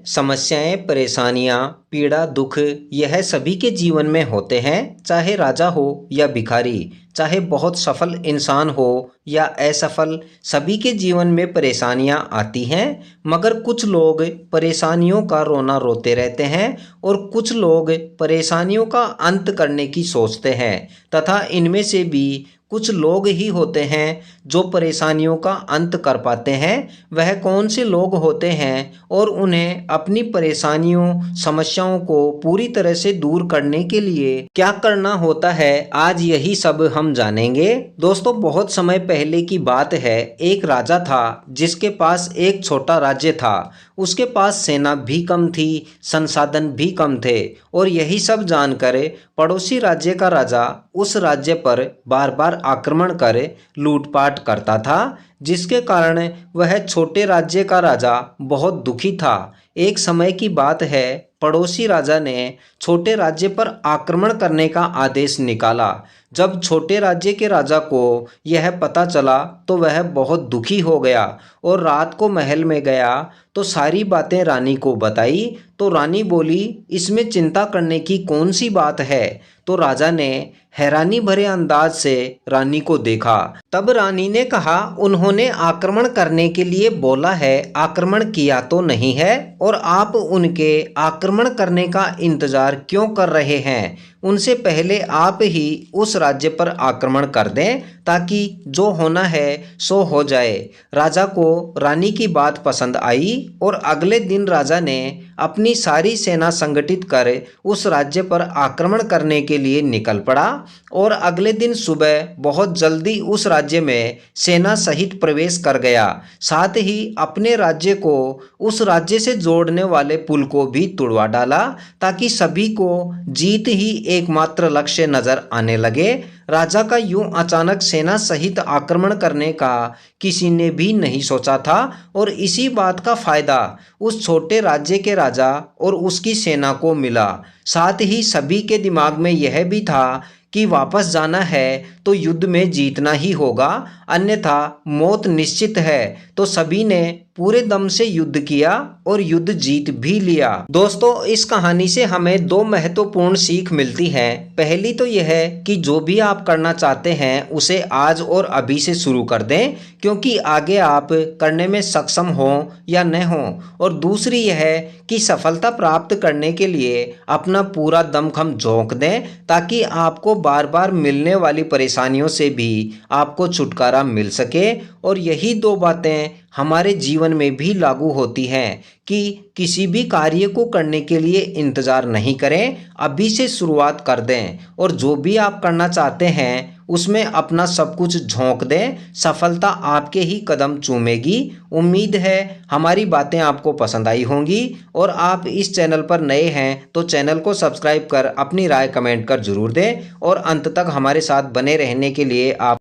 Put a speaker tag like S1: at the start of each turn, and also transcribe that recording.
S1: समस्याएं, परेशानियां, पीड़ा, दुख यह सभी के जीवन में होते हैं, चाहे राजा हो या भिखारी, चाहे बहुत सफल इंसान हो या असफल, सभी के जीवन में परेशानियां आती हैं। मगर कुछ लोग परेशानियों का रोना रोते रहते हैं और कुछ लोग परेशानियों का अंत करने की सोचते हैं तथा इनमें से भी कुछ लोग ही होते हैं जो परेशानियों का अंत कर पाते हैं। वह कौन से लोग होते हैं और उन्हें अपनी परेशानियों, समस्याओं को पूरी तरह से दूर करने के लिए क्या करना होता है, आज यही सब हम जानेंगे। दोस्तों, बहुत समय पहले की बात है। एक राजा था जिसके पास एक छोटा राज्य था। उसके पास सेना भी कम थी, संसाधन भी कम थे और यही सब जानकर पड़ोसी राज्य का राजा उस राज्य पर बार बार आक्रमण कर लूटपाट करता था, जिसके कारण वह छोटे राज्य का राजा बहुत दुखी था। एक समय की बात है, पड़ोसी राजा ने छोटे राज्य पर आक्रमण करने का आदेश निकाला। जब छोटे राज्य के राजा को यह पता चला तो वह बहुत दुखी हो गया और रात को महल में गया तो सारी बातें रानी को बताई। तो रानी बोली, इसमें चिंता करने की कौन सी बात है। तो राजा ने हैरानी भरे अंदाज से रानी को देखा। तब रानी ने कहा, उन्होंने आक्रमण करने के लिए बोला है, आक्रमण किया तो नहीं है, और आप उनके आक्रमण करने का इंतजार क्यों कर रहे हैं। उनसे पहले आप ही उस राज्य पर आक्रमण कर दें ताकि जो होना है सो हो जाए। राजा को रानी की बात पसंद आई और अगले दिन राजा ने अपनी सारी सेना संगठित कर उस राज्य पर आक्रमण करने के लिए निकल पड़ा और अगले दिन सुबह बहुत जल्दी उस राज्य में सेना सहित प्रवेश कर गया। साथ ही अपने राज्य को उस राज्य से जोड़ने वाले पुल को भी तुड़वा डाला ताकि सभी को जीत ही एकमात्र लक्ष्य नजर आने लगे। राजा का यूं अचानक सेना सहित आक्रमण करने का किसी ने भी नहीं सोचा था और इसी बात का फायदा उस छोटे राज्य के राजा और उसकी सेना को मिला। साथ ही सभी के दिमाग में यह भी था कि वापस जाना है तो युद्ध में जीतना ही होगा, अन्यथा मौत निश्चित है। तो सभी ने पूरे दम से युद्ध किया और युद्ध जीत भी लिया। दोस्तों, इस कहानी से हमें दो महत्वपूर्ण सीख मिलती हैं। पहली तो यह है कि जो भी आप करना चाहते हैं उसे आज और अभी से शुरू कर दें, क्योंकि आगे आप करने में सक्षम हो या न हो। और दूसरी यह है कि सफलता प्राप्त करने के लिए अपना पूरा दमखम झोंक दें ताकि आपको बार बार मिलने वाली परेशानियों से भी आपको छुटकारा मिल सके। और यही दो बातें हमारे जीवन में भी लागू होती हैं कि किसी भी कार्य को करने के लिए इंतज़ार नहीं करें, अभी से शुरुआत कर दें और जो भी आप करना चाहते हैं उसमें अपना सब कुछ झोंक दें। सफलता आपके ही कदम चूमेगी। उम्मीद है हमारी बातें आपको पसंद आई होंगी और आप इस चैनल पर नए हैं तो चैनल को सब्सक्राइब कर अपनी राय कमेंट कर जरूर दें और अंत तक हमारे साथ बने रहने के लिए आप